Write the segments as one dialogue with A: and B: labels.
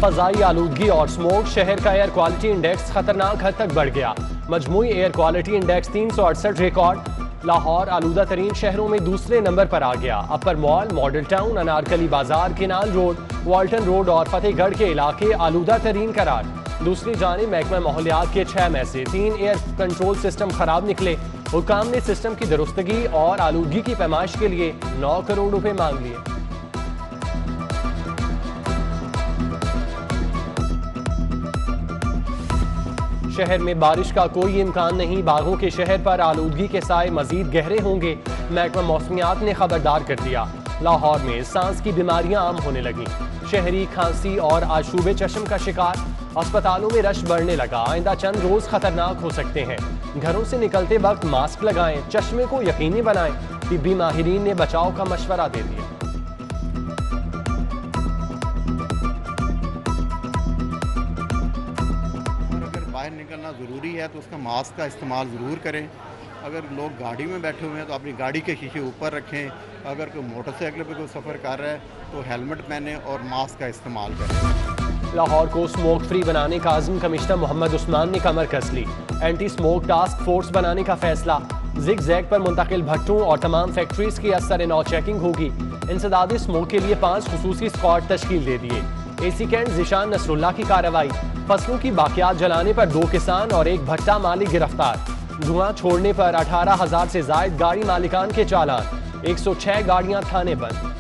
A: फजाई आलूदगी और स्मोक, शहर का एयर क्वालिटी इंडेक्स खतरनाक हद तक बढ़ गया। मजमूई एयर क्वालिटी इंडेक्स 368 रिकॉर्ड। लाहौर आलूदा तरीन शहरों में दूसरे नंबर पर आ गया। Upper Mall, Model Town, Anarkali Bazaar, Canal road, Walton road और फतेहगढ़ के इलाके आलूदा तरीन करार। दूसरी जानिब महकमा माहौलियात के 6 में से 3 एयर कंट्रोल सिस्टम खराब निकले। हुकाम ने सिस्टम की दुरुस्तगी और आलूदगी की पैमाइश के लिए 9 करोड़ रुपए मांग लिए। शहर में बारिश का कोई इम्कान नहीं। बागों के शहर पर आलूदगी के साए मजीद गहरे होंगे। महकमा मौसमियात ने खबरदार कर दिया। लाहौर में सांस की बीमारियां आम होने लगी। शहरी खांसी और आशूबे चश्म का शिकार। अस्पतालों में रश बढ़ने लगा। आइंदा चंद रोज खतरनाक हो सकते हैं। घरों से निकलते वक्त मास्क लगाएं, चश्मे को यकीनी बनाएं। तिब्बी माहिरीन ने बचाव का मशवरा दे दिया।
B: बाहर निकलना ज़रूरी है तो उसका मास्क का इस्तेमाल ज़रूर करें। अगर लोग गाड़ी में बैठे हुए हैं तो अपनी गाड़ी के शीशे ऊपर रखें। अगर कोई मोटरसाइकिल पर कोई सफ़र कर रहा है तो हेलमेट पहने और मास्क का इस्तेमाल करें।
A: लाहौर को स्मोक फ्री बनाने का आज़म कमिश्नर मोहम्मद उस्मान ने कमर कस ली। एंटी स्मोक टास्क फोर्स बनाने का फैसला। जिग जैग पर मुंतकिल भट्टों और तमाम फैक्ट्रीज की असर नौ चेकिंग होगी। इंसदादी स्मोक के लिए 5 खुसूसी स्क्वाड तश्कील दे दिए। एसी कैंट जिशान नसरुल्लाह की कार्रवाई। फसलों की बाकियात जलाने पर 2 किसान और 1 भट्टा मालिक गिरफ्तार। धुआं छोड़ने पर 18,000 से जायद गाड़ी मालिकान के चालान। 106 गाड़ियां थाने बंद।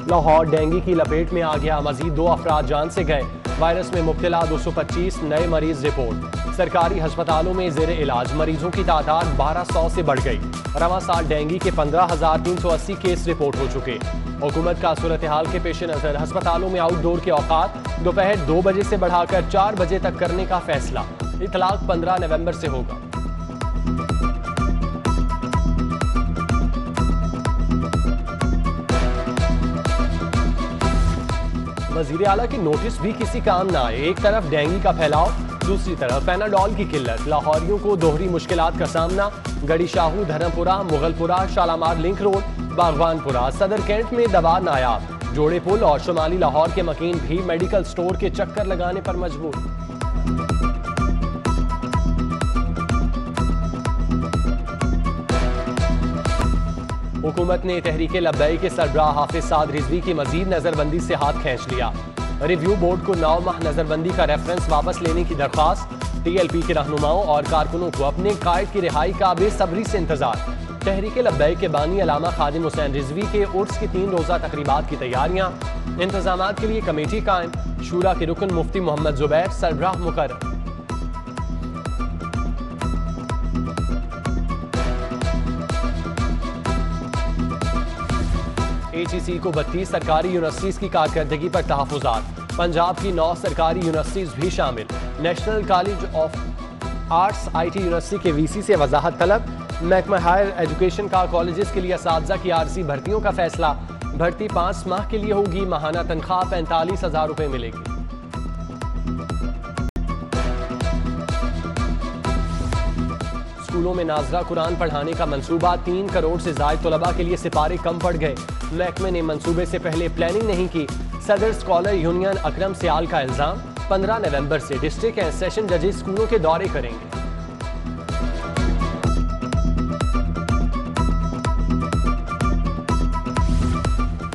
A: लाहौर डेंगू की लपेट में आ गया। मजीद 2 अफराद जान से गए। वायरस में मुब्तला 225 नए मरीज रिपोर्ट। सरकारी अस्पतालों में जेर इलाज मरीजों की तादाद 1200 से बढ़ गई। रवां साल डेंगू के 15,380 केस रिपोर्ट हो चुके। हुकूमत का सूरत हाल के पेश नज़र अस्पतालों में आउटडोर के औकात दोपहर 2 बजे से बढ़ाकर 4 बजे तक करने का फैसला। इतलाक 15 नवंबर से होगा। वजीर आला के नोटिस भी किसी काम ना आए। एक तरफ डेंगू का फैलाव, दूसरी तरफ पैनाडोल की किल्लत। लाहौरियों को दोहरी मुश्किलात का सामना। गड़ी शाहू, धर्मपुरा, मुगलपुरा, शालामार लिंक रोड, बागवानपुरा, सदर कैंट में दवा नायाब। जोड़े पुल और शुमाली लाहौर के मकीन भी मेडिकल स्टोर के चक्कर लगाने पर मजबूर। हुकूमत ने तहरीके लब्बई के सरबराह हाफिज साद रिजवी की मजीद नजरबंदी से हाथ खींच लिया। रिव्यू बोर्ड को 9 माह नजरबंदी का रेफरेंस वापस लेने की दरख्वास्त। TLP के रहनुमाओं और कारकुनों को अपने कायद की रिहाई का बेसब्री से इंतजार। तहरीके लब्बई के बानी अलामा खादिम हुसैन रिजवी के उर्स की 3 रोज़ा तकरीबात की तैयारियां। इंतजामात के लिए कमेटी कायम। शूरा के रुकन मुफ्ती मोहम्मद जुबैर सरबराह मुकर्रर। HEC को 32 सरकारी यूनिवर्सिटीज की कारकर्दगी पर तहफुजात। पंजाब की 9 सरकारी यूनिवर्सिटीज भी शामिल। National college of arts IT university के VC से वजाहत तलब। महकमा हायर एजुकेशन का कॉलेजेस के लिए असातिज़ा की आरजी भर्तियों का फैसला। भर्ती 5 माह के लिए होगी। माहाना तनख्वाह 45,000 रुपए मिलेगी। स्कूलों में नाजरा कुरान पढ़ाने का मंसूबा। 3 करोड़ से ज्यादा तलबा के लिए सिपारे कम पड़ गए। महकमे ने मंसूबे से पहले प्लानिंग नहीं की। सदर स्कॉलर यूनियन अकरम सियाल का इल्जाम। 15 नवंबर से डिस्ट्रिक्ट एंड सेशन जजेस स्कूलों के दौरे करेंगे।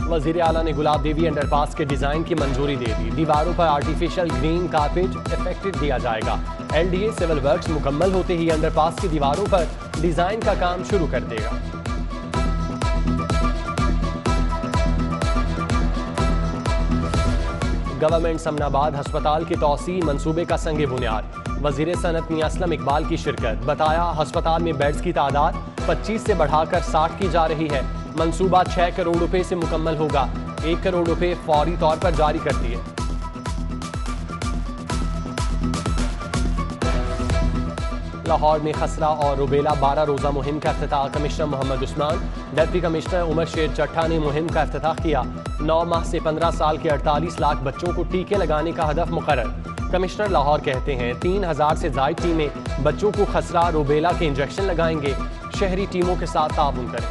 A: वजीर आला ने गुलाब देवी अंडरपास के डिजाइन की मंजूरी दे दी। दीवारों पर आर्टिफिशियल ग्रीन कारपेट इफेक्टेड दिया जाएगा। LDA सिविल वर्क्स मुकम्मल होते ही अंडरपास की दीवारों पर डिजाइन का काम शुरू कर देगा। गवर्नमेंट समनाबाद अस्पताल की तौसी मंसूबे का संगे बुनियाद। वजीर सनत मियां असलम इकबाल की शिरकत। बताया अस्पताल में बेड्स की तादाद 25 से बढ़ाकर 60 की जा रही है। मंसूबा 6 करोड़ रुपए से मुकम्मल होगा। 1 करोड़ रुपए फौरी तौर पर जारी कर दिए। लाहौर में खसरा और रुबेला 12 रोज़ा मुहिम का इफ्तिताह। Commissioner Mohammad Usman, deputy commissioner Umar Sher Chatta ने मुहिम का इफ्तिताह किया। 9 माह से 15 साल के 48 लाख बच्चों को टीके लगाने का हदफ मुकर्रर। कमिश्नर लाहौर कहते हैं 3000 से ज़ायद टीमें बच्चों को खसरा रुबेला के इंजेक्शन लगाएंगे। शहरी टीमों के साथ ताउन करें।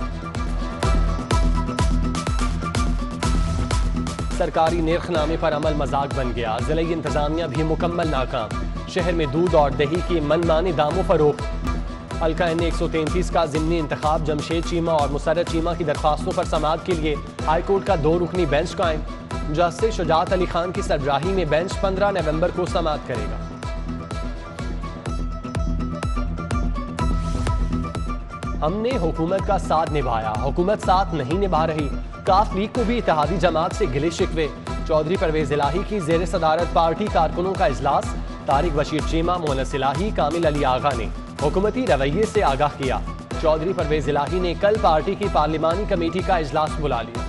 A: सरकारी निर्खनामे पर अमल मजाक बन गया, जिले की इंतजामिया भी मुकम्मल नाकाम। शहर में दूध और दही की मनमानी दामों पर रोक। हल्का N 133 का ज़िमनी इंतखाब जमशेद चीमा और मुसर्रत चीमा की दरख्वास्तों पर समाअत के लिए हाईकोर्ट का 2 रुकनी बेंच कायम। जस्टिस शुजात अली खान की सरबराही में बेंच 15 नवंबर को समाअत करेगा। हमने हुकूमत का साथ निभाया, हुकूमत साथ नहीं निभा रही। काफ लीग को भी इत्तेहादी जमात से गिले शिकवे। चौधरी परवेज इलाही की जेर सदारत पार्टी कारकुनों का इजलास। तारिक बशीर चीमा, मोहनस इलाही, कामिल अली आगा ने हुकूमती रवैये से आगाह किया। चौधरी परवेज इलाही ने कल पार्टी की पार्लिमानी कमेटी का इजलास बुला लिया।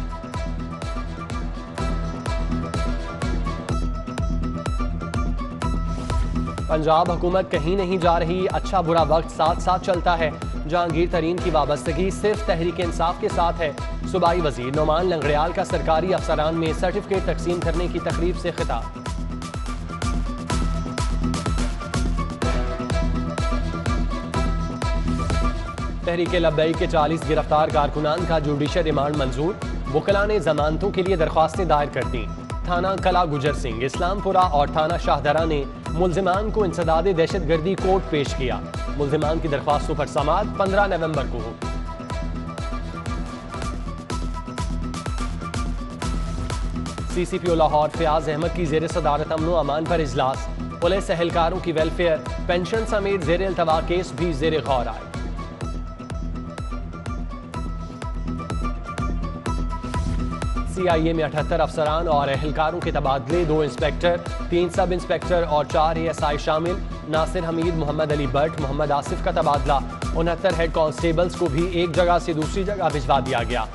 A: पंजाब हुकूमत कहीं नहीं जा रही, अच्छा बुरा वक्त साथ साथ चलता है। जहांगीर तरीन की वाबस्तगी सिर्फ तहरीक इंसाफ के साथ है। सूबाई वजीर नोमान लंगड़ियाल का सरकारी अफसरान में सर्टिफिकेट तकसीम करने की तकरीब से खिताब। तहरीक लब्बैक के 40 गिरफ्तार कारकुनान का जुडिशल रिमांड मंजूर। वकला ने जमानतों के लिए दरख्वास्तें दायर कर दी। थाना कला गुजर सिंह, इस्लामपुरा और थाना शाहदरा ने मुल्जिमान को इंसदाद दहशतगर्दी कोर्ट पेश किया। मुल्जिमान की दरख्वास्तों पर समाअत 15 नवंबर को हो। CCPO लाहौर फयाज अहमद की जेर सदारत अमन व अमान पर इजलास। पुलिस एहलकारों की वेलफेयर, पेंशन समेत जेर इल्तवा केस भी जेर गौर आए। CIA में 78 अफसरान और एहलकारों के तबादले, 2 इंस्पेक्टर, 3 सब इंस्पेक्टर और 4 ASI शामिल। नासिर हमीद, मोहम्मद अली भट्ट, मोहम्मद आसिफ का तबादला। 69 हेड कांस्टेबल्स को भी एक जगह से दूसरी जगह भिजवा दिया गया।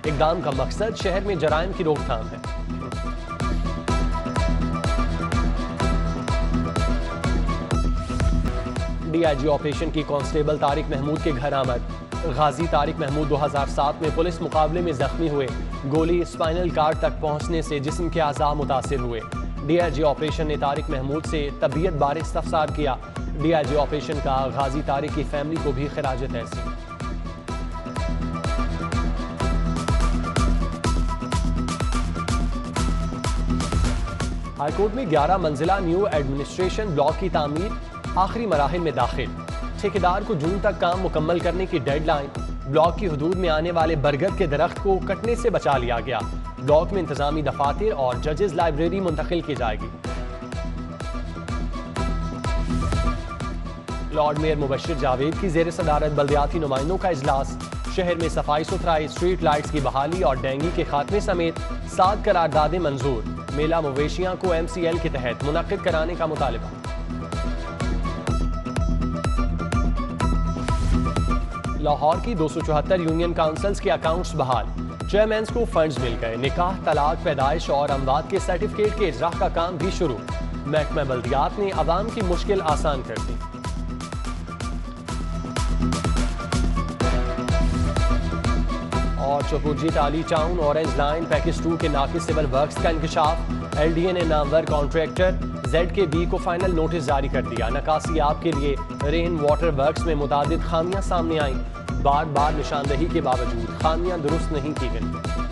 A: इक़दाम का मकसद शहर में जराइम की रोकथाम है। DIG ऑपरेशन की कांस्टेबल तारिक महमूद के घर आमद। गाजी तारिक महमूद 2007 में पुलिस मुकाबले में जख्मी हुए। गोली स्पाइनल कार्ड तक पहुंचने से जिस्म के आज़ा मुतासिर हुए। DIG ऑपरेशन ने तारिक महमूद से तबीयत बारे इस्तफसार किया। DIG ऑपरेशन का गाजी तारिक की फैमिली को भी खिराज तहसीन। हाईकोर्ट में 11 मंजिला न्यू एडमिनिस्ट्रेशन ब्लॉक की तामीर आखिरी मराहिल में दाखिल। ठेकेदार को जून तक काम मुकम्मल करने की डेडलाइन। ब्लॉक की हदूद में आने वाले बरगद के दरख्त को कटने से बचा लिया गया। ब्लॉक में इंतजामी दफातर और जजेस लाइब्रेरी मुंतकिल की जाएगी। लॉर्ड मेयर मुबशिर जावेद की जेर सदारत बल्दियाती नुमाइंदों का इजलास। शहर में सफाई सुथराई, स्ट्रीट लाइट्स की बहाली और डेंगू के खात्मे समेत 7 करारदादें मंजूर। मेला मवेशियां को MCL के तहत मुनक्किद कराने का मुतालिबा। लाहौर की 274 यूनियन काउंसिल्स के अकाउंट्स बहाल। चेयरमैन्स को फंड्स मिल गए। निकाह, तलाक, पैदाइश और अमवात के सर्टिफिकेट के इजरा का काम भी शुरू। महकमा बल्दियात ने आवाम की मुश्किल आसान कर दी। और चौपुरजी ताली टाउन ऑरेंज लाइन पैकेज 2 के नाकिस सिविल वर्क्स का इंकशाफ। LDA ने नामवर कॉन्ट्रैक्टर ZKB को फाइनल नोटिस जारी कर दिया। नकासियाब के लिए रेन वाटर वर्क्स में मुतादिद खामियां सामने आईं। बार बार निशानदही के बावजूद खामियां दुरुस्त नहीं की गई।